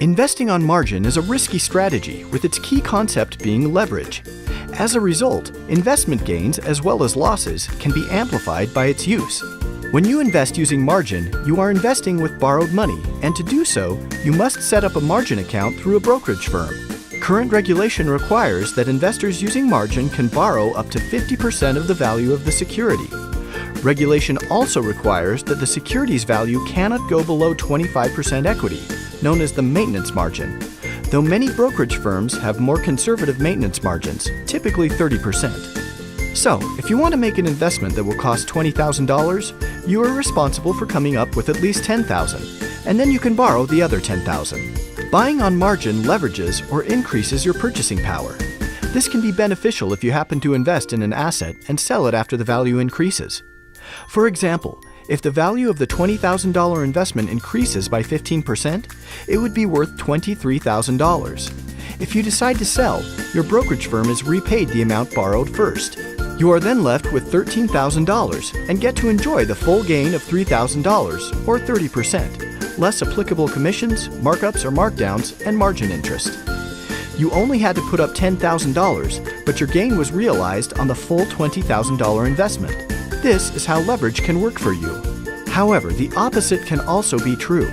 Investing on margin is a risky strategy, with its key concept being leverage. As a result, investment gains as well as losses can be amplified by its use. When you invest using margin, you are investing with borrowed money, and to do so, you must set up a margin account through a brokerage firm. Current regulation requires that investors using margin can borrow up to 50% of the value of the security. Regulation also requires that the security's value cannot go below 25% equity, known as the maintenance margin, though many brokerage firms have more conservative maintenance margins, typically 30%. So, if you want to make an investment that will cost $20,000, you are responsible for coming up with at least $10,000, and then you can borrow the other $10,000. Buying on margin leverages or increases your purchasing power. This can be beneficial if you happen to invest in an asset and sell it after the value increases. For example, if the value of the $20,000 investment increases by 15%, it would be worth $23,000. If you decide to sell, your brokerage firm is repaid the amount borrowed first. You are then left with $13,000 and get to enjoy the full gain of $3,000, or 30%, less applicable commissions, markups or markdowns, and margin interest. You only had to put up $10,000, but your gain was realized on the full $20,000 investment. This is how leverage can work for you. However, the opposite can also be true.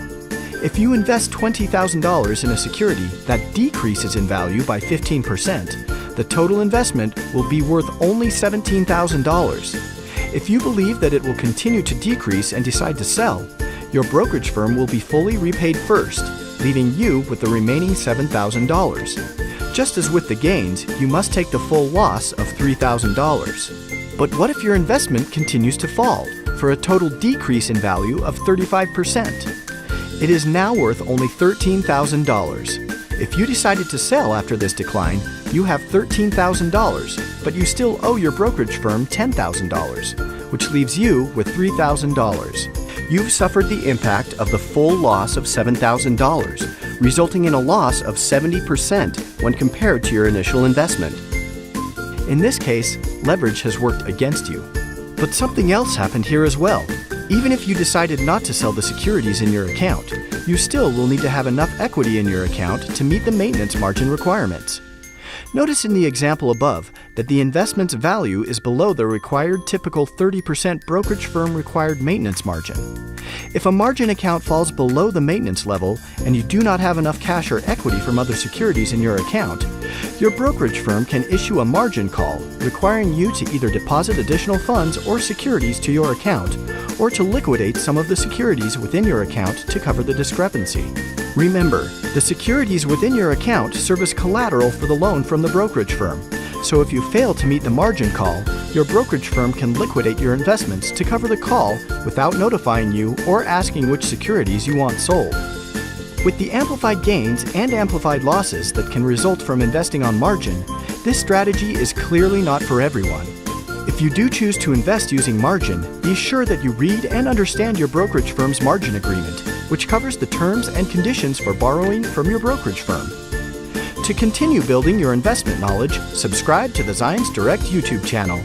If you invest $20,000 in a security that decreases in value by 15%, the total investment will be worth only $17,000. If you believe that it will continue to decrease and decide to sell, your brokerage firm will be fully repaid first, leaving you with the remaining $7,000. Just as with the gains, you must take the full loss of $3,000. But what if your investment continues to fall, for a total decrease in value of 35%? It is now worth only $13,000. If you decided to sell after this decline, you have $13,000, but you still owe your brokerage firm $10,000, which leaves you with $3,000. You've suffered the impact of the full loss of $7,000, resulting in a loss of 70% when compared to your initial investment. In this case, leverage has worked against you. But something else happened here as well. Even if you decided not to sell the securities in your account, you still will need to have enough equity in your account to meet the maintenance margin requirements. Notice in the example above that the investment's value is below the required typical 30% brokerage firm required maintenance margin. If a margin account falls below the maintenance level and you do not have enough cash or equity from other securities in your account, your brokerage firm can issue a margin call requiring you to either deposit additional funds or securities to your account, or to liquidate some of the securities within your account to cover the discrepancy. Remember, the securities within your account serve as collateral for the loan from the brokerage firm, so if you fail to meet the margin call, your brokerage firm can liquidate your investments to cover the call without notifying you or asking which securities you want sold. With the amplified gains and amplified losses that can result from investing on margin, this strategy is clearly not for everyone. If you do choose to invest using margin, be sure that you read and understand your brokerage firm's margin agreement, which covers the terms and conditions for borrowing from your brokerage firm. To continue building your investment knowledge, subscribe to the Zions Direct YouTube channel.